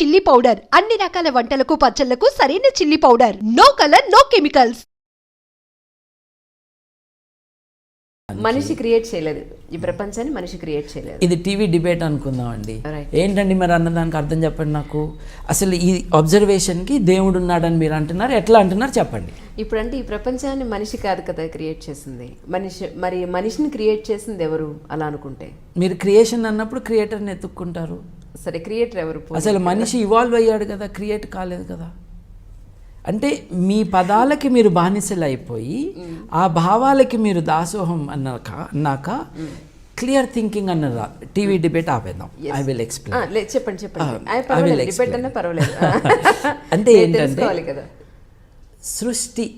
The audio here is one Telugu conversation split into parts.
చిల్లీ పౌడర్ అన్ని రకాల వంటలకు పచ్చళ్లకు సరైన chilli powder. No colour, no chemicals. మనిషి క్రియేట్ చేయలేదు ఈ ప్రపంచాన్ని, మనిషి క్రియేట్ చేయలేదు. ఇది టీవీ డిబేట్ అనుకుందామండి. ఏంటండి మరి అన్నదానికి అర్థం చెప్పండి నాకు. అసలు ఈ అబ్జర్వేషన్కి దేవుడు ఉన్నాడని మీరు అంటున్నారు, ఎట్లా అంటున్నారు చెప్పండి. ఇప్పుడు అంటే ఈ ప్రపంచాన్ని మనిషి కాదు కదా క్రియేట్ చేసింది, మనిషిని క్రియేట్ చేసింది ఎవరు అలా అనుకుంటే? మీరు క్రియేషన్ అన్నప్పుడు క్రియేటర్ని ఎత్తుక్కుంటారు. సరే, క్రియేటర్ ఎవరు? అసలు మనిషి ఇవాల్వ్ అయ్యాడు కదా, క్రియేట్ కాలేదు కదా. అంటే మీ పదాలకి మీరు బానిసలు అయిపోయి ఆ భావాలకి మీరు దాసోహం అన్నాక క్లియర్ థింకింగ్ అన్న టీవీ డిబేట్ ఆపేద్దాం. I will explain. చెప్పండి. అంటే ఏంటంటే సృష్టి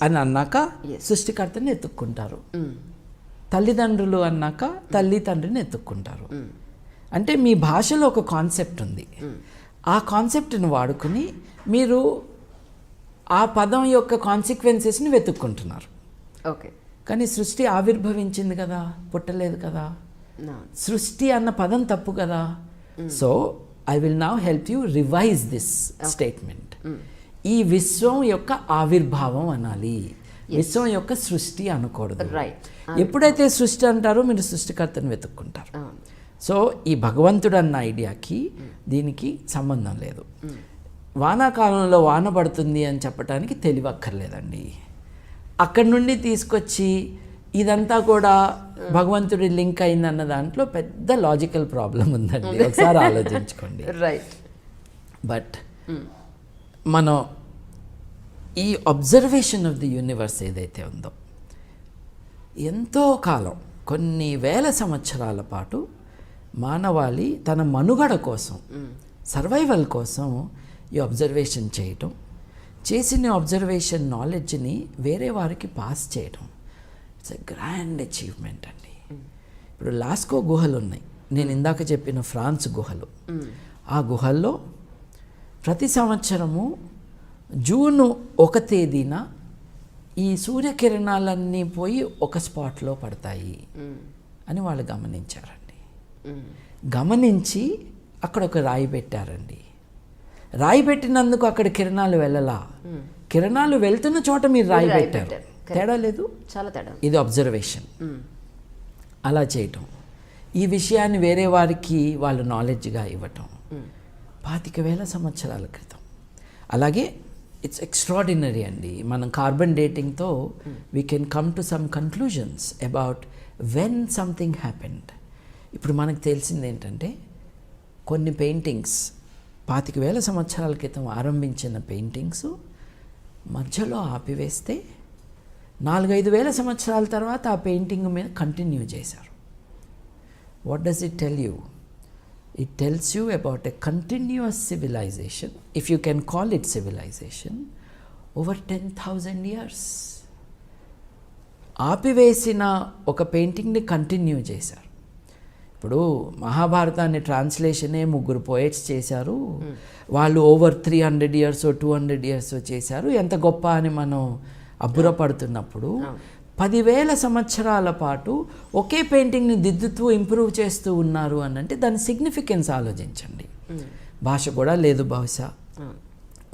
అని అన్నాక సృష్టికర్తని ఎత్తుక్కుంటారు, తల్లిదండ్రులు అన్నాక తల్లి తండ్రిని ఎత్తుక్కుంటారు. అంటే మీ భాషలో ఒక కాన్సెప్ట్ ఉంది, ఆ కాన్సెప్ట్ని వాడుకుని మీరు ఆ పదం యొక్క కాన్సిక్వెన్సెస్ని వెతుక్కుంటున్నారు. ఓకే, కానీ సృష్టి ఆవిర్భవించింది కదా, పుట్టలేదు కదా. సృష్టి అన్న పదం తప్పు కదా. So I will now help you revise this statement. ఈ విశ్వం యొక్క ఆవిర్భావం అనాలి, విశ్వం యొక్క సృష్టి అనకూడదు. ఎప్పుడైతే సృష్టి అంటారో మీరు సృష్టికర్తను వెతుక్కుంటారు. సో ఈ భగవంతుడు అన్న ఐడియాకి దీనికి సంబంధం లేదు. వానాకాలంలో వాన పడుతుంది అని చెప్పడానికి తెలివక్కర్లేదండి. అక్కడి నుండి తీసుకొచ్చి ఇదంతా కూడా భగవంతుడి లింక్ అయిందన్న దాంట్లో పెద్ద లాజికల్ ప్రాబ్లం ఉందండి, ఒకసారి ఆలోచించుకోండి. రైట్. బట్ మనం ఈ అబ్జర్వేషన్ ఆఫ్ ది యూనివర్స్ ఏదైతే ఉందో, ఎంతో కాలం కొన్ని వేల సంవత్సరాల పాటు మానవాళి తన మనుగడ కోసం, సర్వైవల్ కోసం ఈ అబ్జర్వేషన్ చేయటం, చేసిన అబ్జర్వేషన్ నాలెడ్జ్ని వేరే వారికి పాస్ చేయటం, ఇట్స్ ఎ గ్రాండ్ అచీవ్మెంట్ అండి. ఇప్పుడు లాస్కో గుహలు ఉన్నాయి, నేను ఇందాక చెప్పిన ఫ్రాన్స్ గుహలు. ఆ గుహల్లో ప్రతి సంవత్సరము జూన్ 1 తేదీన ఈ సూర్యకిరణాలన్నీ పోయి ఒక స్పాట్లో పడతాయి అని వాళ్ళు గమనించారండి. గమనించి అక్కడ ఒక రాయి పెట్టారండి. రాయి పెట్టినందుకు అక్కడ కిరణాలు వెళ్ళలా, కిరణాలు వెళ్తున్న చోట మీరు రాయి పెట్టారు. తేడా లేదు, చాలా తేడా. ఇది అబ్జర్వేషన్. అలా చేయటం, ఈ విషయాన్ని వేరే వారికి వాళ్ళు నాలెడ్జ్గా ఇవ్వటం 25,000 సంవత్సరాల క్రితం. అలాగే ఇట్స్ ఎక్స్ట్రాడినరీ అండి. మనం కార్బన్ డేటింగ్తో we can come to some conclusions about when something happened. ఇప్పుడు మనకు తెలిసింది ఏంటంటే, కొన్ని పెయింటింగ్స్ 25,000 సంవత్సరాల క్రితం ఆరంభించిన పెయింటింగ్స్ మధ్యలో ఆపివేస్తే 4-5 వేల సంవత్సరాల తర్వాత ఆ పెయింటింగ్ మీద కంటిన్యూ చేశారు. What does it tell you? It tells you about a continuous civilisation, if you can call it civilisation, over 10,000 years. ఆపివేసిన ఒక పెయింటింగ్ని కంటిన్యూ చేశారు. ఇప్పుడు మహాభారతాన్ని ట్రాన్స్లేషనే 3 పోయట్స్ చేశారు, వాళ్ళు ఓవర్ 300 years 200 years చేశారు. ఎంత గొప్ప అని మనం అబ్బురపడుతున్నప్పుడు 10,000 సంవత్సరాల పాటు ఒకే పెయింటింగ్ని దిద్దుతూ ఇంప్రూవ్ చేస్తూ ఉన్నారు అని అంటే దాని సిగ్నిఫికెన్స్ ఆలోచించండి. భాష కూడా లేదు, బహుశా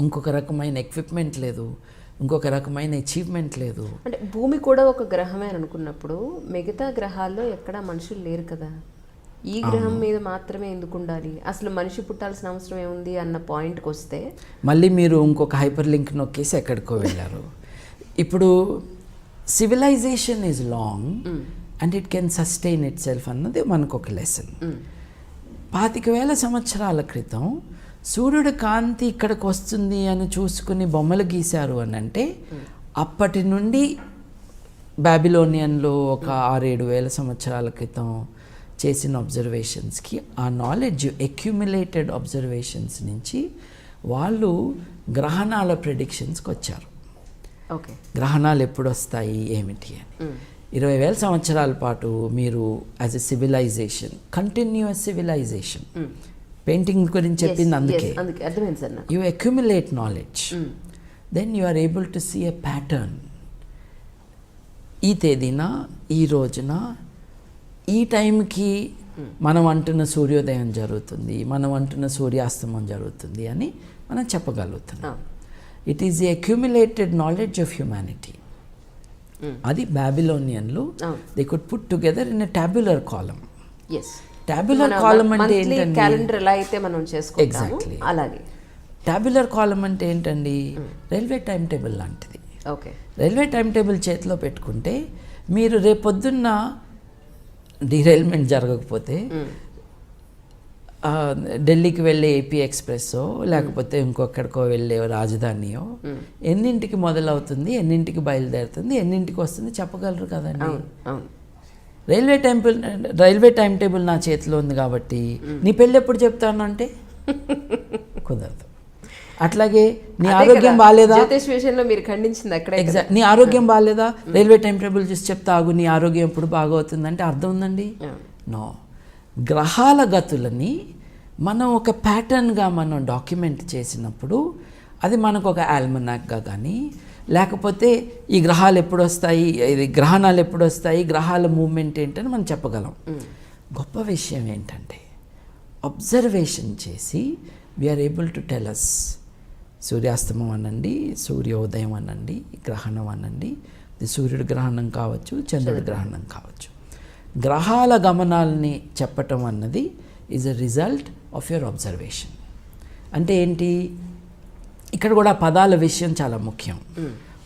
ఇంకొక రకమైన ఎక్విప్మెంట్ లేదు, ఇంకొక రకమైన అచీవ్మెంట్ లేదు. అంటే భూమి కూడా ఒక గ్రహమే అనుకున్నప్పుడు మిగతా గ్రహాల్లో ఎక్కడా మనుషులు లేరు కదా, ఈ గ్రహం మీద మాత్రమే ఎందుకు ఉండాలి? అసలు మనిషి పుట్టాల్సిన అవసరం ఏముంది అన్న పాయింట్కి వస్తే మళ్ళీ మీరు ఇంకొక హైపర్ లింక్ నొక్కేసి ఎక్కడికో వెళ్ళారు. ఇప్పుడు civilisation is long and it can sustain itself అన్నది మనకు ఒక లెసన్. 25,000 సంవత్సరాల క్రితం సూర్యుడు కాంతి ఇక్కడికి వస్తుంది అని చూసుకుని బొమ్మలు గీశారు అని అంటే, అప్పటి నుండి బాబిలోనియన్లో ఒక 6-7 వేల సంవత్సరాల క్రితం చేసిన అబ్జర్వేషన్స్కి ఆ నాలెడ్జ్ అక్యుములేటెడ్ అబ్జర్వేషన్స్ నుంచి వాళ్ళు గ్రహణాల ప్రెడిక్షన్స్కి వచ్చారు. ఓకే, గ్రహణాలు ఎప్పుడు వస్తాయి ఏమిటి అని. 20,000 సంవత్సరాల పాటు మీరు as a civilisation, continuous civilisation, painting గురించి చెప్పింది అందుకే, you accumulate knowledge, then you are able to see a pattern. ఈ తేదీన, ఈ రోజున, ఈ టైంకి మనం అంటున్న సూర్యోదయం జరుగుతుంది, మనం అంటున్న సూర్యాస్తమం జరుగుతుంది అని మనం చెప్పగలుగుతున్నాం. It is the accumulated knowledge of humanity. అది బాబిలోనియన్లు they could put together in a tabular column. Tabular column అంటే ఏంటండి? క్యాలెండర్ ఎలా అయితే మనం చేసుకుంటామో ఎగ్జాక్ట్లీ అలాగే టాబ్యులర్ కాలమ్ అంటే ఏంటండి? రైల్వే టైం టేబుల్ లాంటిది. ఓకే, రైల్వే టైం టేబుల్ చేతిలో పెట్టుకుంటే మీరు రేపొద్దున్న డీరైల్మెంట్ జరగకపోతే ఢిల్లీకి వెళ్ళే ఏపీ ఎక్స్ప్రెస్సో లేకపోతే ఇంకొకడికో వెళ్ళే రాజధానియో ఎన్నింటికి మొదలవుతుంది, ఎన్నింటికి బయలుదేరుతుంది, ఎన్నింటికి వస్తుంది చెప్పగలరు కదండి. రైల్వే టైం టేబుల్ నా చేతిలో ఉంది కాబట్టి నీ పెళ్ళి ఎప్పుడు చెప్తాను అంటే కుదరదు. అట్లాగే నీ ఆరోగ్యం బాగాలేదా, విషయంలో మీరు ఖండించింది అక్కడ. ఎగ్జాక్ట్, నీ ఆరోగ్యం బాగాలేదా, రైల్వే టైం టేబుల్ చూసి చెప్తా ఆగు, నీ ఆరోగ్యం ఎప్పుడు బాగవుతుందంటే అర్థం ఉందండి? నో. గ్రహాల గతులని మనం ఒక ప్యాటర్న్గా మనం డాక్యుమెంట్ చేసినప్పుడు అది మనకు ఒక ఆల్మనాక్గా కానీ లేకపోతే ఈ గ్రహాలు ఎప్పుడు వస్తాయి, ఇది గ్రహణాలు ఎప్పుడు వస్తాయి, గ్రహాల మూవ్మెంట్ ఏంటని మనం చెప్పగలం. గొప్ప విషయం ఏంటంటే అబ్జర్వేషన్ చేసి we are able to tell us. సూర్యాస్తమం అనండి, సూర్యోదయం అనండి, గ్రహణం అనండి, ఇది సూర్యుడి గ్రహణం కావచ్చు, చంద్రుడి గ్రహణం కావచ్చు. గ్రహాల గమనాలని చెప్పటం అన్నది is a result of your observation. అంటే ఏంటి, ఇక్కడ కూడా పదాల విషయం చాలా ముఖ్యం.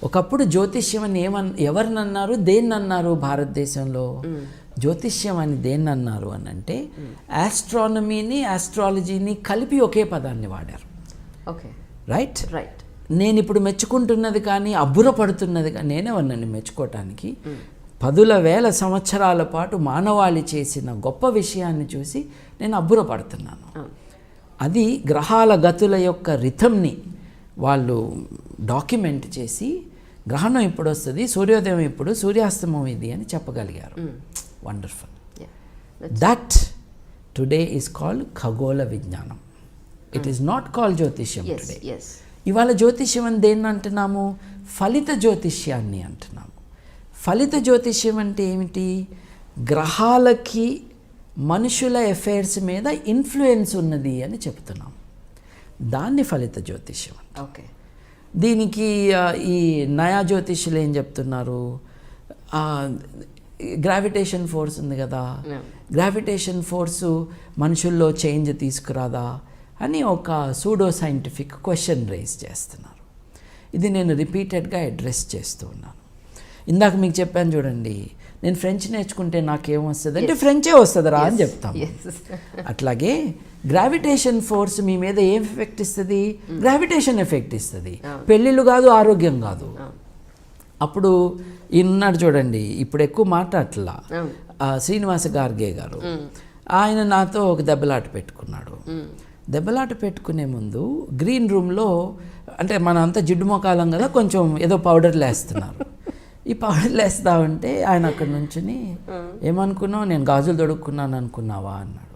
ఒకప్పుడు జ్యోతిష్యం అని ఎవరినన్నారు, దేన్నన్నారు? భారతదేశంలో జ్యోతిష్యం అని దేన్నన్నారు అని అంటే ఆస్ట్రానమీని ఆస్ట్రాలజీని కలిపి ఒకే పదాన్ని వాడారు. Okay, right. రైట్. నేను ఇప్పుడు మెచ్చుకుంటున్నది కానీ అబ్బురపడుతున్నది కానీ నేనేమన్నాను మెచ్చుకోవటానికి? 10,000 సంవత్సరాల పాటు మానవాళి చేసిన గొప్ప విషయాన్ని చూసి నేను అబ్బురపడుతున్నాను. అది గ్రహాల గతుల యొక్క రిథంని వాళ్ళు డాక్యుమెంట్ చేసి గ్రహణం ఇప్పుడు వస్తుంది, సూర్యోదయం ఇప్పుడు, సూర్యాస్తమం ఇది అని చెప్పగలిగారు. Wonderful. That today is called ఖగోళ విజ్ఞానం. ఇట్ ఈస్ నాట్ కాల్డ్ జ్యోతిష్యం టుడే. ఇవాళ జ్యోతిష్యం అని దేన్ని అంటున్నాము? ఫలిత జ్యోతిష్యాన్ని అంటున్నాము. ఫలిత జ్యోతిష్యం అంటే ఏమిటి? గ్రహాలకి మనుషుల ఎఫైర్స్ మీద ఇన్ఫ్లుయెన్స్ ఉన్నది అని చెప్తున్నాం. దాన్ని ఫలిత జ్యోతిష్యం. ఓకే. దీనికి ఈ నయా జ్యోతిష్యులు ఏం చెప్తున్నారు? గ్రావిటేషన్ ఫోర్స్ ఉంది కదా, గ్రావిటేషన్ ఫోర్సు మనుషుల్లో చేంజ్ తీసుకురాదా అని ఒక సూడో సైంటిఫిక్ క్వశ్చన్ రైజ్ చేస్తున్నారు. ఇది నేను రిపీటెడ్గా అడ్రస్ చేస్తూ ఉన్నాను. ఇందాక మీకు చెప్పాను చూడండి, నేను ఫ్రెంచ్ నేర్చుకుంటే నాకేమొస్తుంది అంటే ఫ్రెంచే వస్తుందిరా అని చెప్తాం. అట్లాగే గ్రావిటేషన్ ఫోర్స్ మీ మీద ఏం ఎఫెక్ట్ ఇస్తుంది? గ్రావిటేషన్ ఎఫెక్ట్ ఇస్తుంది. పెళ్ళిళ్ళు కాదు, ఆరోగ్యం కాదు. అప్పుడు ఈయన్నాడు చూడండి, ఇప్పుడు ఎక్కువ మాట్లాడట్లా, శ్రీనివాస గార్గే గారు, ఆయన నాతో ఒక దెబ్బలాట పెట్టుకున్నాడు. దెబ్బలాట పెట్టుకునే ముందు గ్రీన్ రూమ్లో, అంటే మనం అంతా జిడ్డు మొకాలం కదా, కొంచెం ఏదో పౌడర్లు వేస్తున్నారు. ఈ పౌడర్లు వేస్తా ఉంటే ఆయన అక్కడ నుంచుని, ఏమనుకున్నావు, నేను గాజులు తొడుక్కున్నాను అనుకున్నావా అన్నాడు.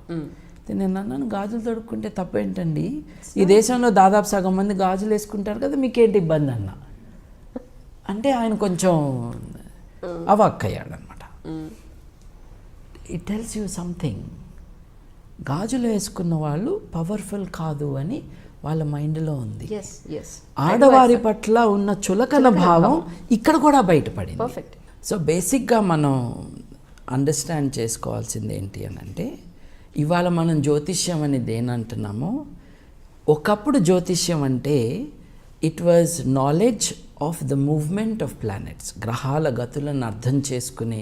నేను అన్నాను, గాజులు తొడుక్కుంటే తప్పేంటండి, ఈ దేశంలో దాదాపు సగం మంది గాజులు వేసుకుంటారు కదా, మీకేంటి ఇబ్బంది అన్న అంటే ఆయన కొంచెం అవాక్కయ్యాడనమాట. It tells you something. గాజులు వేసుకున్న వాళ్ళు పవర్ఫుల్ కాదు అని వాళ్ళ మైండ్లో ఉంది. ఆడవారి పట్ల ఉన్న చులకన భావం ఇక్కడ కూడా బయటపడింది. సో బేసిక్గా మనం అండర్స్టాండ్ చేసుకోవాల్సింది ఏంటి అని అంటే, ఇవాళ మనం జ్యోతిష్యం అని దేనంటున్నామో, ఒకప్పుడు జ్యోతిష్యం అంటే it was knowledge of the movement of planets. గ్రహాల గతులను అర్థం చేసుకునే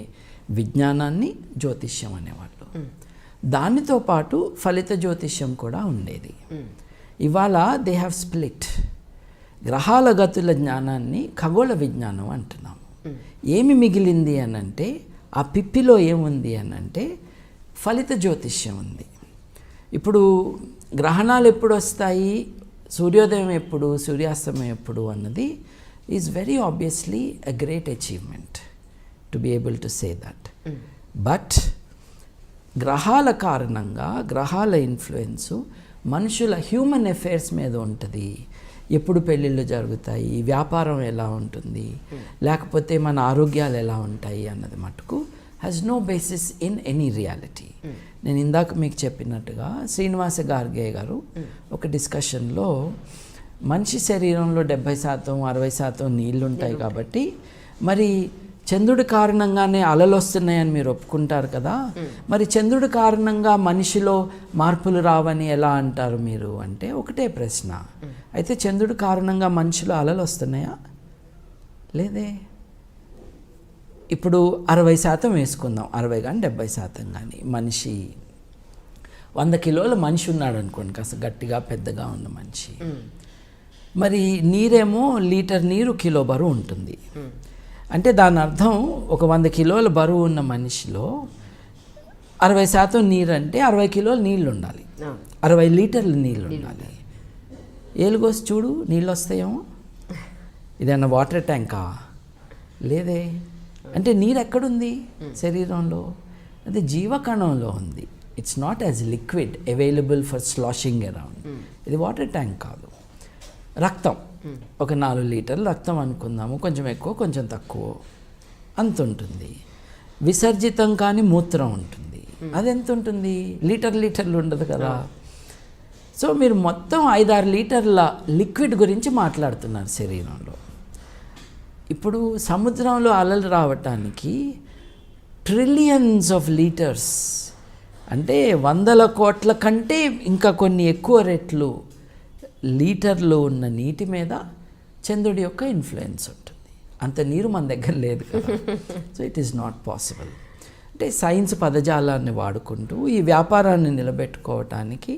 విజ్ఞానాన్ని జ్యోతిష్యం అనేవాళ్ళు. దానితో పాటు ఫలిత జ్యోతిష్యం కూడా ఉండేది. ఇవాళ దే హ్యావ్ స్ప్లిట్. గ్రహాల గతుల జ్ఞానాన్ని ఖగోళ విజ్ఞానం అంటున్నాము. ఏమి మిగిలింది అని అంటే, ఆ పిప్పిలో ఏముంది అని అంటే ఫలిత జ్యోతిష్యం ఉంది. ఇప్పుడు గ్రహణాలు ఎప్పుడు వస్తాయి, సూర్యోదయం ఎప్పుడు, సూర్యాస్తమయం ఎప్పుడు అన్నది is very obviously a great achievement to be able to say that. But గ్రహాల కారణంగా, గ్రహాల ఇన్ఫ్లుయెన్సు మనుషుల హ్యూమన్ అఫైర్స్ మీద ఉంటుంది. ఎప్పుడు పెళ్ళిళ్ళు జరుగుతాయి, వ్యాపారం ఎలా ఉంటుంది, లేకపోతే మన ఆరోగ్యాలు ఎలా ఉంటాయి అన్నది మటుకు has no basis in any reality. నేను ఇందాక మీకు చెప్పినట్టుగా శ్రీనివాస గార్గే గారు ఒక డిస్కషన్లో మనిషి శరీరంలో 70% 60% నీళ్ళు ఉంటాయి కాబట్టి మరి చంద్రుడి కారణంగానే అలలు వస్తున్నాయని మీరు ఒప్పుకుంటారు కదా, మరి చంద్రుడి కారణంగా మనిషిలో మార్పులు రావని ఎలా అంటారు మీరు అంటే ఒకటే ప్రశ్న. అయితే చంద్రుడి కారణంగా మనిషిలో అలలు వస్తున్నాయా? లేదే. ఇప్పుడు 60% వేసుకుందాం, 60 కానీ 70% కానీ. మనిషి 100 కిలోల మనిషి ఉన్నాడు అనుకోండి, కాస్త గట్టిగా పెద్దగా ఉన్న మనిషి. మరి నీరేమో లీటర్ నీరు కిలో బరువు ఉంటుంది. అంటే దాని అర్థం ఒక 100 కిలోల బరువు ఉన్న మనిషిలో 60% నీరు అంటే 60 కిలోల నీళ్ళు ఉండాలి, 60 లీటర్లు నీళ్ళు ఉండాలి. ఏలుగోసి చూడు, నీళ్ళు వస్తాయేమో. ఇదన్నా వాటర్ ట్యాంకా? లేదే. అంటే నీరు ఎక్కడుంది శరీరంలో? అది జీవకణంలో ఉంది. It's not as liquid available for sloshing around. ఇది వాటర్ ట్యాంక్ కాదు. రక్తం ఒక 4 లీటర్లు రక్తం అనుకుందాము, కొంచెం ఎక్కువ కొంచెం తక్కువ అంత ఉంటుంది. విసర్జితం కానీ మూత్రం ఉంటుంది, అది ఎంత ఉంటుంది? లీటర్లు ఉండదు కదా. సో మీరు మొత్తం 5-6 లీటర్ల లిక్విడ్ గురించి మాట్లాడుతున్నారు శరీరంలో. ఇప్పుడు సముద్రంలో అలలు రావటానికి ట్రిలియన్స్ ఆఫ్ లీటర్స్, అంటే 100 కోట్ల కంటే ఇంకా కొన్ని ఎక్కువ రెట్లు లీటర్లు ఉన్న నీటి మీద చంద్రుడి యొక్క ఇన్ఫ్లుయెన్స్ ఉంటుంది. అంత నీరు మన దగ్గర లేదు కదా. So it is not possible. అంటే సైన్స్ పదజాలాన్ని వాడుకుంటూ ఈ వ్యాపారాన్ని నిలబెట్టుకోవటానికి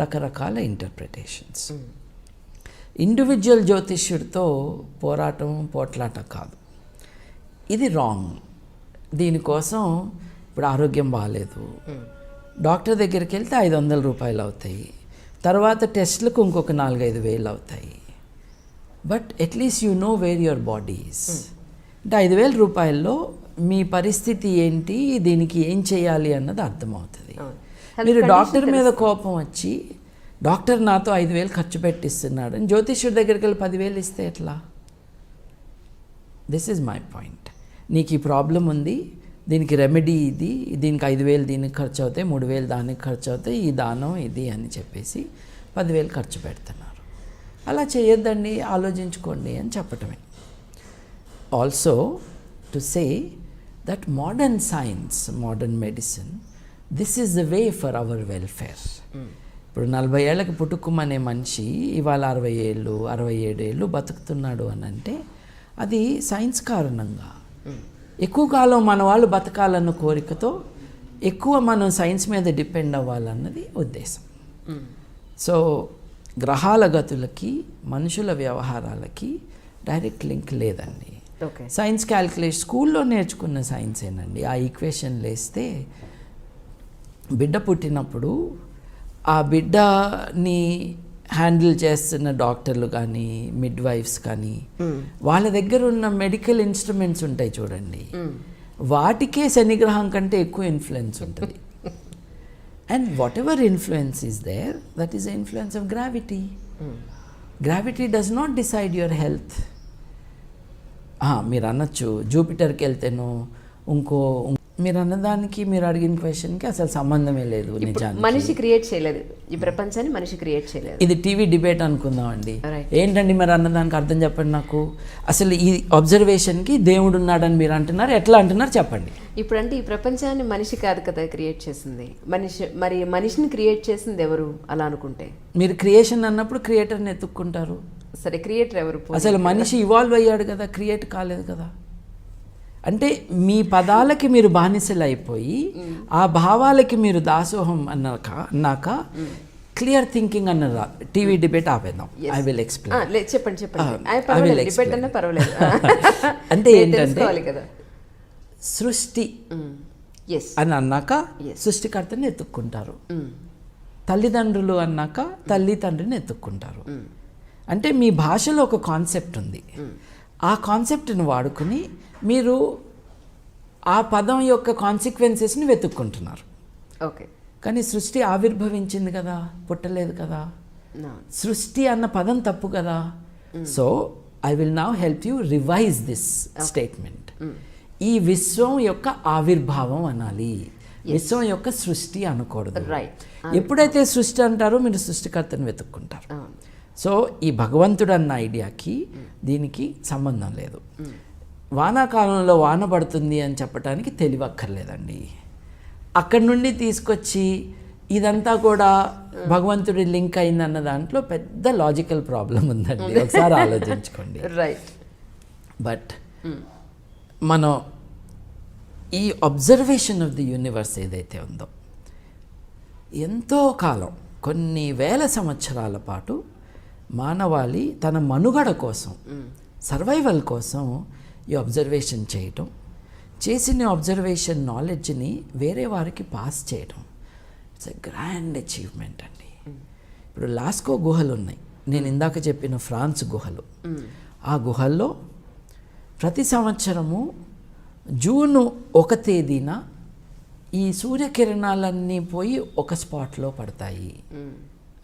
రకరకాల ఇంటర్ప్రిటేషన్స్. ఇండివిజువల్ జ్యోతిష్యుడితో పోట్లాట కాదు, ఇది రాంగ్. దీనికోసం ఇప్పుడు ఆరోగ్యం బాగాలేదు, డాక్టర్ దగ్గరికి వెళ్తే 500 రూపాయలు అవుతాయి, తర్వాత టెస్ట్లకు ఇంకొక 4-5 వేలు అవుతాయి. But at least you know where your body is. అంటే 5,000 రూపాయల్లో మీ పరిస్థితి ఏంటి, దీనికి ఏం చేయాలి అన్నది అర్థమవుతుంది. మీరు డాక్టర్ మీద కోపం వచ్చి డాక్టర్ నాతో 5,000 ఖర్చు పెట్టిస్తున్నాడు అని జ్యోతిష్యుడి దగ్గరికి వెళ్ళి 10,000 ఇస్తే ఎట్లా? This is my point. నీకు ఈ ప్రాబ్లం ఉంది, దీనికి రెమెడీ ఇది, దీనికి 5,000 దీనికి ఖర్చు అవుతాయి, 3,000 దానికి ఖర్చు అవుతాయి, ఈ దానం ఇది అని చెప్పేసి 10,000 ఖర్చు పెడుతున్నారు. అలా చేయొద్దండి, ఆలోచించుకోండి అని చెప్పటమే. Also to say that modern science, modern medicine, this is the way for our welfare. ఇప్పుడు 40 ఏళ్ళకి పుట్టుకుమనే మనిషి ఇవాళ 60 ఏళ్ళు 67 ఏళ్ళు బతుకుతున్నాడు అని అంటే అది సైన్స్ కారణంగా. ఎక్కువ కాలం మన వాళ్ళు బతకాలన్న కోరికతో ఎక్కువ మనం సైన్స్ మీద డిపెండ్ అవ్వాలన్నది ఉద్దేశం. సో గ్రహాల గతులకి మనుషుల వ్యవహారాలకి డైరెక్ట్ లింక్ లేదండి. సైన్స్ క్యాల్కులేషన్ స్కూల్లో నేర్చుకున్న సైన్సేనండి. ఆ ఈక్వేషన్ వేస్తే బిడ్డ పుట్టినప్పుడు ఆ బిడ్డని హ్యాండిల్ చేస్తున్న డాక్టర్లు కానీ మిడ్ వైఫ్స్ కానీ వాళ్ళ దగ్గర ఉన్న మెడికల్ ఇన్స్ట్రుమెంట్స్ ఉంటాయి చూడండి, వాటికే శనిగ్రహం కంటే ఎక్కువ ఇన్ఫ్లుయెన్స్ ఉంటుంది. And whatever influence is there, that is the influence of gravity. Gravity does not decide your health. మీరు అనొచ్చు జూపిటర్కి వెళ్తేనో మీరు అన్నదానికి మీరు అడిగిన క్వశ్చన్కి అసలు సంబంధమే లేదు. నిజానికి మనిషి క్రియేట్ చేయలేదు ఈ ప్రపంచాన్ని, మనిషి క్రియేట్ చేయలేదు. ఇది టీవీ డిబేట్ అనుకుందామండి. ఏంటండి మరి అన్నదానికి అర్థం చెప్పండి నాకు. అసలు ఈ అబ్జర్వేషన్కి దేవుడు ఉన్నాడని మీరు అంటున్నారు, ఎట్లా అంటున్నారు చెప్పండి. ఇప్పుడు అంటే ఈ ప్రపంచాన్ని మనిషి కాదు కదా క్రియేట్ చేసింది, మనిషిని క్రియేట్ చేసింది ఎవరు అలా అనుకుంటే? మీరు క్రియేషన్ అన్నప్పుడు క్రియేటర్ని ఎత్తుక్కుంటారు. సరే, క్రియేటర్ ఎవరు? అసలు మనిషి ఇవాల్వ్ అయ్యాడు కదా, క్రియేట్ కాలేదు కదా. అంటే మీ పదాలకి మీరు బానిసలు అయిపోయి ఆ భావాలకి మీరు దాసోహం అన్నాక క్లియర్ థింకింగ్ అన్న టీవీ డిబేట్ ఆపేద్దాం. I will explain. చెప్పండి. అంటే ఏంటంటే సృష్టి అని అన్నాక సృష్టికర్తని ఎత్తుక్కుంటారు, తల్లిదండ్రులు అన్నాక తల్లి తండ్రిని ఎత్తుక్కుంటారు. అంటే మీ భాషలో ఒక కాన్సెప్ట్ ఉంది, ఆ కాన్సెప్ట్ని వాడుకుని మీరు ఆ పదం యొక్క కాన్సిక్వెన్సెస్ని వెతుక్కుంటున్నారు. ఓకే, కానీ సృష్టి ఆవిర్భవించింది కదా, పుట్టలేదు కదా. సృష్టి అన్న పదం తప్పు కదా. So I will now help you revise this statement. ఈ విశ్వం యొక్క ఆవిర్భావం అనాలి, విశ్వం యొక్క సృష్టి అనకూడదు. రైట్. ఎప్పుడైతే సృష్టి అంటారో మీరు సృష్టికర్తను వెతుక్కుంటారు. సో ఈ భగవంతుడు అన్న ఐడియాకి దీనికి సంబంధం లేదు. వానాకాలంలో వాన పడుతుంది అని చెప్పడానికి తెలివక్కర్లేదండి. అక్కడి నుండి తీసుకొచ్చి ఇదంతా కూడా భగవంతుడి లింక్ అయిందన్న దాంట్లో పెద్ద లాజికల్ ప్రాబ్లం ఉందండి. ఒకసారి ఆలోచించుకోండి. రైట్. బట్ మనం ఈ అబ్జర్వేషన్ ఆఫ్ ది యూనివర్స్ ఏదైతే ఉందో, ఎంతో కాలం కొన్ని వేల సంవత్సరాల పాటు మానవాళి తన మనుగడ కోసం, సర్వైవల్ కోసం ఈ అబ్జర్వేషన్ చేయటం, చేసిన అబ్జర్వేషన్ నాలెడ్జ్ని వేరే వారికి పాస్ చేయటం, ఇట్స్ ఎ గ్రాండ్ అచీవ్మెంట్ అండి. ఇప్పుడు లాస్కో గుహలు ఉన్నాయి, నేను ఇందాక చెప్పిన ఫ్రాన్స్ గుహలు. ఆ గుహల్లో ప్రతి సంవత్సరము జూన్ 1 తేదీన ఈ సూర్యకిరణాలన్నీ పోయి ఒక స్పాట్లో పడతాయి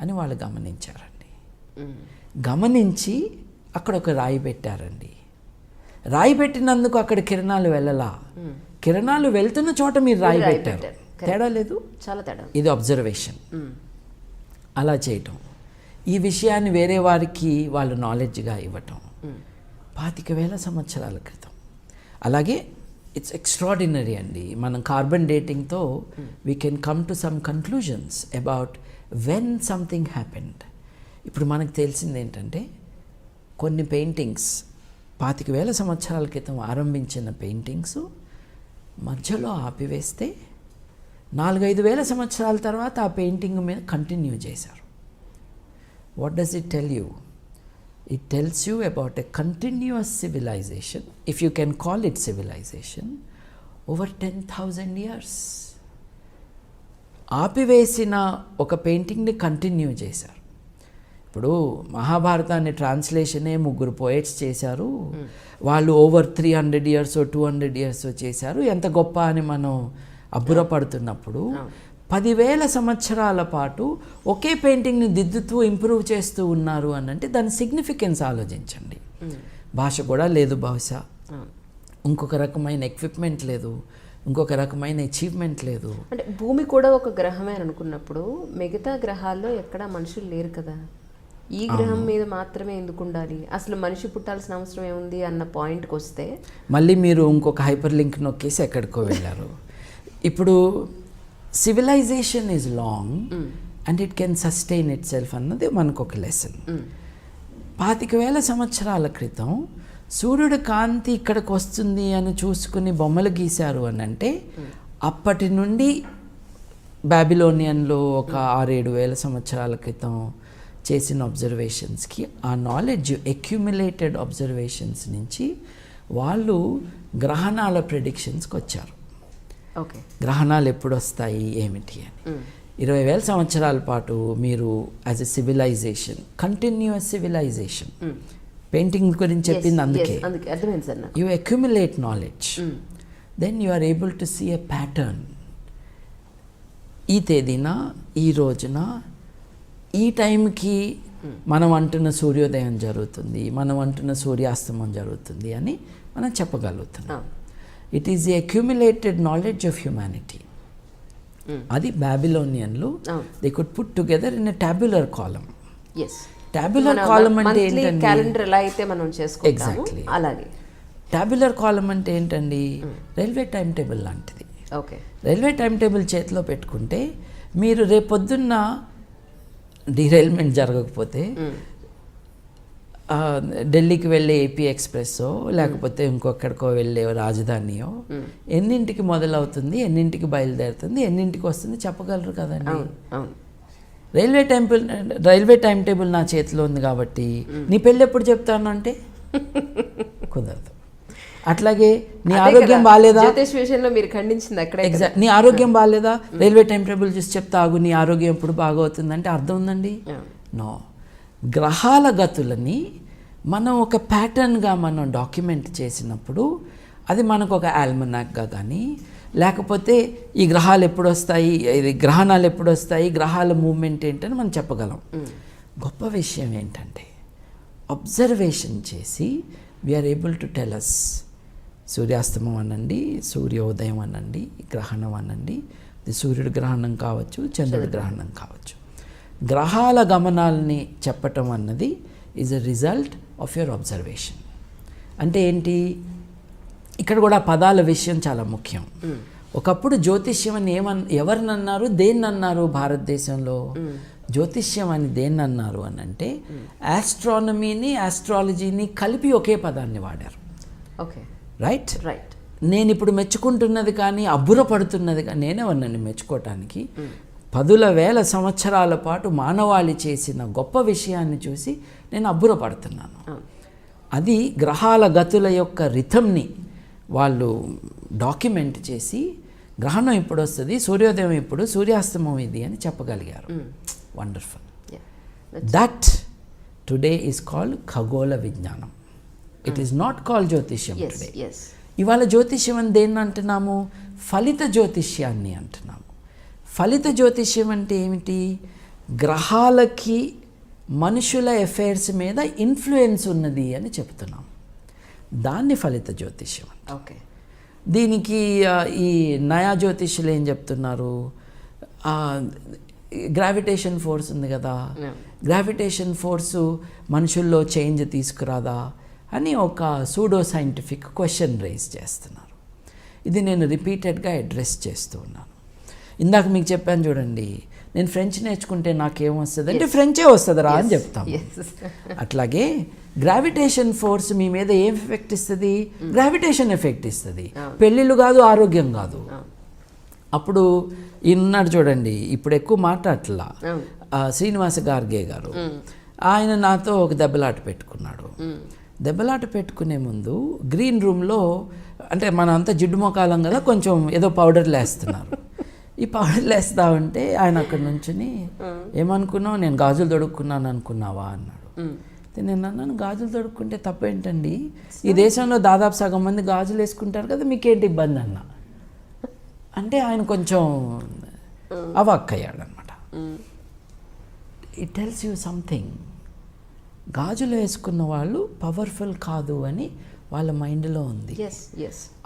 అని వాళ్ళు గమనించారండి. గమనించి అక్కడ ఒక రాయి పెట్టారండి. రాయి పెట్టినందుకు అక్కడ కిరణాలు వెళ్ళలా, కిరణాలు వెళ్తున్న చోట మీరు రాయి పెట్టారు. తేడా లేదు? చాలా తేడా. ఇది అబ్జర్వేషన్. అలా చేయటం, ఈ విషయాన్ని వేరే వారికి వాళ్ళు నాలెడ్జ్గా ఇవ్వటం 25,000 సంవత్సరాల క్రితం. అలాగే ఇట్స్ ఎక్స్ట్రాడినరీ అండి. మనం కార్బన్ డేటింగ్తో we can come to some conclusions about when something happened. ఇప్పుడు మనకు తెలిసింది ఏంటంటే, కొన్ని పెయింటింగ్స్ 25,000 సంవత్సరాల క్రితం ఆరంభించిన పెయింటింగ్స్ మధ్యలో ఆపివేస్తే 4-5 సంవత్సరాల తర్వాత ఆ పెయింటింగ్ మీద కంటిన్యూ చేశారు. What does it tell you? It tells you about a continuous civilization, if you can call it civilization, over 10,000 years. ఆపివేసిన ఒక పెయింటింగ్ని కంటిన్యూ చేశారు. ఇప్పుడు మహాభారతాన్ని ట్రాన్స్లేషనే 3 పోయట్స్ చేశారు. వాళ్ళు ఓవర్ 300 years 200 years చేశారు. ఎంత గొప్ప అని మనం అబ్బురపడుతున్నప్పుడు 10,000 సంవత్సరాల పాటు ఒకే పెయింటింగ్ని దిద్దుతూ ఇంప్రూవ్ చేస్తూ ఉన్నారు అని అంటే దాని సిగ్నిఫికెన్స్ ఆలోచించండి. భాష కూడా లేదు బహుశా, ఇంకొక రకమైన ఎక్విప్మెంట్ లేదు, ఇంకొక రకమైన అచీవ్మెంట్ లేదు. అంటే భూమి కూడా ఒక గ్రహమే అనుకున్నప్పుడు మిగతా గ్రహాల్లో ఎక్కడా మనుషులు లేరు కదా, ఈ గ్రహం మీద మాత్రమే ఎందుకు ఉండాలి, అసలు మనిషి పుట్టాల్సిన అవసరం ఏముంది అన్న పాయింట్కి వస్తే మళ్ళీ మీరు ఇంకొక హైపర్ లింక్ నొక్కేసి ఎక్కడికో వెళ్ళారు. ఇప్పుడు civilisation is long and it can sustain itself అన్నది మనకు ఒక లెసన్. 25,000 సంవత్సరాల క్రితం సూర్యుడు కాంతి ఇక్కడికి వస్తుంది అని చూసుకుని బొమ్మలు గీశారు అని అంటే, అప్పటి నుండి బాబిలోనియన్లో ఒక 6-7 సంవత్సరాల క్రితం చేసిన అబ్జర్వేషన్స్కి ఆ నాలెడ్జ్ అక్యుములేటెడ్ అబ్జర్వేషన్స్ నుంచి వాళ్ళు గ్రహణాల ప్రెడిక్షన్స్కి వచ్చారు. ఓకే, గ్రహణాలు ఎప్పుడు వస్తాయి ఏమిటి అని. 20,000 సంవత్సరాల పాటు మీరు as a civilisation, continuous civilisation, painting గురించి చెప్పింది అందుకే, అర్థమైంది sir. You accumulate knowledge, then you are able to see a pattern. ఈ తేదీన, ఈ రోజున, ఈ టైంకి మనం అంటున్న సూర్యోదయం జరుగుతుంది, మనం అంటున్న సూర్యాస్తమం జరుగుతుంది అని మనం చెప్పగలుగుతున్నాం. It is the accumulated knowledge of humanity. అది బాబిలోనియన్లు they could put together in a tabular column. Tabular column అంటే ఏంటండి? క్యాలెండర్ ఎలా అయితే మనం చేసుకుంటామో అలాగే టాబ్యులర్ కాలమ్ అంటే ఏంటండి? రైల్వే టైం టేబుల్ లాంటిది. ఓకే, రైల్వే టైం టేబుల్ చేతిలో పెట్టుకుంటే మీరు రేపొద్దున్న డీరైల్మెంట్ జరగకపోతే ఢిల్లీకి వెళ్ళే ఏపీ ఎక్స్ప్రెస్సో లేకపోతే ఇంకొకడికో వెళ్ళే రాజధానియో ఎన్నింటికి మొదలవుతుంది, ఎన్నింటికి బయలుదేరుతుంది, ఎన్నింటికి వస్తుంది చెప్పగలరు కదండి. రైల్వే టైం టేబుల్ నా చేతిలో ఉంది కాబట్టి నీ పెళ్ళి ఎప్పుడు చెప్తాను అంటే కుదరదు. అట్లాగే నీ ఆరోగ్యం బాగాలేదా, మీరు ఖండించింది అక్కడ, ఎగ్జాక్ట్, నీ ఆరోగ్యం బాగాలేదా రైల్వే టైం టేబుల్ చూసి చెప్తా ఆగు నీ ఆరోగ్యం ఎప్పుడు బాగవుతుందంటే అర్థం ఉందండి? నో. గ్రహాల గతులని మనం ఒక ప్యాటర్న్గా మనం డాక్యుమెంట్ చేసినప్పుడు అది మనకు ఒక ఆల్మనాక్గా కానీ, లేకపోతే ఈ గ్రహాలు ఎప్పుడు వస్తాయి, ఇది గ్రహణాలు ఎప్పుడు వస్తాయి, గ్రహాల మూవ్మెంట్ ఏంటని మనం చెప్పగలం. గొప్ప విషయం ఏంటంటే అబ్జర్వేషన్ చేసి we are able to tell us సూర్యాస్తమం అనండి, సూర్యోదయం అనండి, గ్రహణం అనండి, ఇది సూర్యుడి గ్రహణం కావచ్చు, చంద్రుడి గ్రహణం కావచ్చు. గ్రహాల గమనాల్ని చెప్పటం అన్నది is a result of your observation. అంటే ఏంటి, ఇక్కడ కూడా పదాల విషయం చాలా ముఖ్యం. ఒకప్పుడు జ్యోతిష్యం అని ఎవరినన్నారు, దేన్నన్నారు భారతదేశంలో? జ్యోతిష్యం అని దేన్నన్నారు అని అంటే ఆస్ట్రానమీని, ఆస్ట్రాలజీని కలిపి ఒకే పదాన్ని వాడారు. Okay, right. రైట్. నేను ఇప్పుడు మెచ్చుకుంటున్నది కానీ అబ్బురపడుతున్నది కానీ నేనేమన్నాను మెచ్చుకోవటానికి? 10,000 సంవత్సరాల పాటు మానవాళి చేసిన గొప్ప విషయాన్ని చూసి నేను అబ్బురపడుతున్నాను. అది గ్రహాల గతుల యొక్క రిథంని వాళ్ళు డాక్యుమెంట్ చేసి గ్రహణం ఇప్పుడు వస్తుంది, సూర్యోదయం ఇప్పుడు, సూర్యాస్తమం ఇది అని చెప్పగలిగారు. Wonderful. That today is called ఖగోళ విజ్ఞానం. ఇట్ ఈస్ నాట్ కాల్డ్ జ్యోతిష్యం టుడే. ఇవాళ జ్యోతిష్యం అని దేన్ని అంటున్నాము? ఫలిత జ్యోతిష్యాన్ని అంటున్నాము. ఫలిత జ్యోతిష్యం అంటే ఏమిటి? గ్రహాలకి మనుషుల ఎఫైర్స్ మీద ఇన్ఫ్లుయెన్స్ ఉన్నది అని చెప్తున్నాం. దాన్ని ఫలిత జ్యోతిష్యం. ఓకే. దీనికి ఈ నయా జ్యోతిష్యులు ఏం చెప్తున్నారు? గ్రావిటేషన్ ఫోర్స్ ఉంది కదా, గ్రావిటేషన్ ఫోర్సు మనుషుల్లో చేంజ్ తీసుకురాదా అని ఒక సూడో సైంటిఫిక్ క్వశ్చన్ రైజ్ చేస్తున్నారు. ఇది నేను రిపీటెడ్గా అడ్రస్ చేస్తూ ఉన్నాను. ఇందాక మీకు చెప్పాను చూడండి, నేను ఫ్రెంచ్ నేర్చుకుంటే నాకేమొస్తుంది అంటే ఫ్రెంచే వస్తుందిరా అని చెప్తాం. అట్లాగే గ్రావిటేషన్ ఫోర్స్ మీ మీద ఏం ఎఫెక్ట్ ఇస్తుంది? గ్రావిటేషన్ ఎఫెక్ట్ ఇస్తుంది. పెళ్ళిళ్ళు కాదు, ఆరోగ్యం కాదు. అప్పుడు ఈయన్నాడు చూడండి, ఇప్పుడు ఎక్కువ మాట్లాడట్లా, శ్రీనివాస గార్గే గారు. ఆయన నాతో ఒక దెబ్బలాట పెట్టుకున్నాడు. దెబ్బలాట పెట్టుకునే ముందు గ్రీన్ రూమ్లో, అంటే మనం అంతా జిడ్డు మొకాలం కదా, కొంచెం ఏదో పౌడర్లు వేస్తున్నారు. ఈ పౌడర్లు వేస్తా ఉంటే ఆయన అక్కడ నుంచుని, ఏమనుకున్నావు, నేను గాజులు తొడుక్కున్నాను అనుకున్నావా అన్నాడు. నేను అన్నాను, గాజులు తొడుక్కుంటే తప్పేంటండి, ఈ దేశంలో దాదాపు సగం మంది గాజులు వేసుకుంటారు కదా, మీకేంటి ఇబ్బంది అన్న అంటే ఆయన కొంచెం అవాక్కయ్యాడనమాట. It tells you something. గాజులు వేసుకున్న వాళ్ళు పవర్ఫుల్ కాదు అని వాళ్ళ మైండ్లో ఉంది.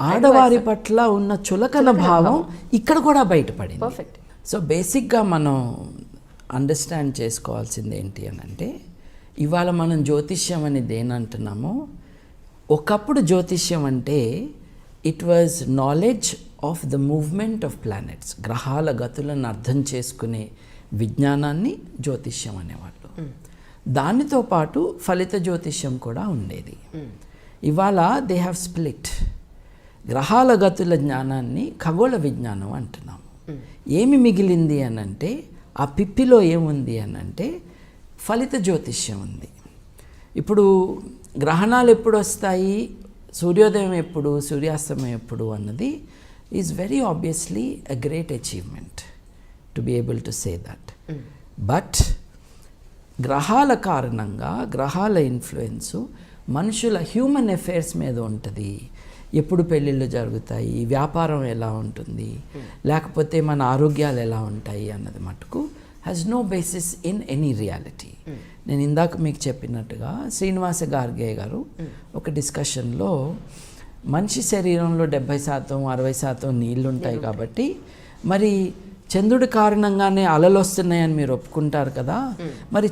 ఆడవారి పట్ల ఉన్న చులకన భావం ఇక్కడ కూడా బయటపడింది. పర్ఫెక్ట్. సో బేసిక్గా మనం అండర్స్టాండ్ చేసుకోవాల్సింది ఏంటి అని అంటే, ఇవాళ మనం జ్యోతిష్యం అని దేనంటున్నామో, ఒకప్పుడు జ్యోతిష్యం అంటే it was knowledge of the movement of planets. గ్రహాల గతులను అర్థం చేసుకునే విజ్ఞానాన్ని జ్యోతిష్యం అనేవాళ్ళు. దానితో పాటు ఫలిత జ్యోతిష్యం కూడా ఉండేది. ఇవాళ దే హ్యావ్ స్ప్లిట్. గ్రహాల గతుల జ్ఞానాన్ని ఖగోళ విజ్ఞానం అంటున్నాము. ఏమి మిగిలింది అని అంటే, ఆ పిప్పిలో ఏముంది అని అంటే ఫలిత జ్యోతిష్యం ఉంది. ఇప్పుడు గ్రహణాలు ఎప్పుడు వస్తాయి, సూర్యోదయం ఎప్పుడు, సూర్యాస్తమయం ఎప్పుడు అన్నది is very obviously a great achievement to be able to say that. But గ్రహాల కారణంగా, గ్రహాల ఇన్ఫ్లుయెన్సు మనుషుల హ్యూమన్ అఫైర్స్ మీద ఉంటుంది. ఎప్పుడు పెళ్ళిళ్ళు జరుగుతాయి, వ్యాపారం ఎలా ఉంటుంది, లేకపోతే మన ఆరోగ్యాలు ఎలా ఉంటాయి అన్నది మటుకు has no basis in any reality. నేను ఇందాక మీకు చెప్పినట్టుగా శ్రీనివాస గార్గే గారు ఒక డిస్కషన్లో, మనిషి శరీరంలో 70%, 60% నీళ్ళు ఉంటాయి కాబట్టి, మరి చంద్రుడి కారణంగానే అలలు వస్తున్నాయని మీరు ఒప్పుకుంటారు కదా, మరి